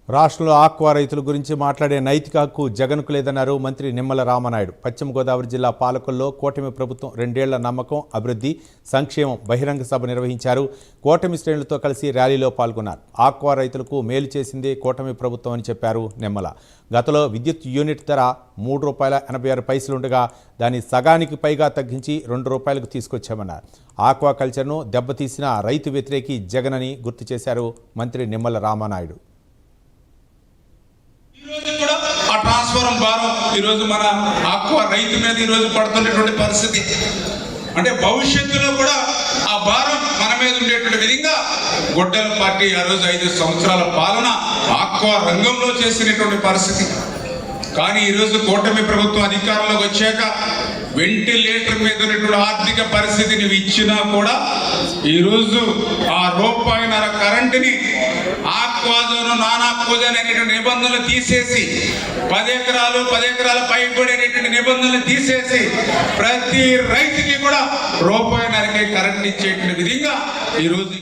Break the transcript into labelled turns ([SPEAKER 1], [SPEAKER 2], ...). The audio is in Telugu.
[SPEAKER 1] రాష్ట్రంలో ఆక్వా రైతుల గురించి మాట్లాడే నైతిక హక్కు జగన్కు లేదన్నారు మంత్రి నిమ్మల రామనాయుడు. పశ్చిమ గోదావరి జిల్లా పాలకుల్లో కూటమి ప్రభుత్వం 2 ఏళ్ల నమ్మకం, అభివృద్ధి, సంక్షేమం బహిరంగ సభ నిర్వహించారు. కూటమి శ్రేణులతో కలిసి ర్యాలీలో పాల్గొన్నారు. ఆక్వా రైతులకు మేలు చేసిందే కూటమి ప్రభుత్వం అని చెప్పారు నిమ్మల. గతంలో విద్యుత్ యూనిట్ ధర ₹3.86 ఉండగా దాన్ని సగానికి పైగా తగ్గించి ₹2 తీసుకొచ్చామన్నారు. ఆక్వా కల్చర్ను దెబ్బతీసిన రైతు వ్యతిరేకి జగన్ అని గుర్తు చేశారు మంత్రి నిమ్మల రామనాయుడు.
[SPEAKER 2] ఆ ట్రాన్స్ఫారం భారం ఈరోజు మన ఆక్వా రైతు మీద ఈరోజు పడుతున్నటువంటి పరిస్థితి అంటే భవిష్యత్తులో కూడా ఆ భారం మన మీద ఉండేటువంటి విధంగా గొడ్డల పార్టీ ఆ రోజు 5 సంవత్సరాల పాలన ఆక్వా రంగంలో చేసినటువంటి పరిస్థితి. కానీ ఈరోజు కూటమి ప్రభుత్వం అధికారంలోకి వచ్చాక వెంటిలేటర్ మీద ఉన్నటువంటి ఆర్థిక పరిస్థితిని ఇచ్చినా కూడా ఈరోజు ఆ ₹1.5 కరెంటుని ఆక్వాజోను నాన్ ఆక్వాజోన్ అనేటువంటి నిబంధనలు తీసేసి 10 ఎకరాలు 10 ఎకరాల పైబడి అనేటువంటి నిబంధనలు తీసేసి ప్రతి రైతుకి కూడా ₹1.5 కరెంట్ ఇచ్చేటువంటి విధంగా ఈరోజు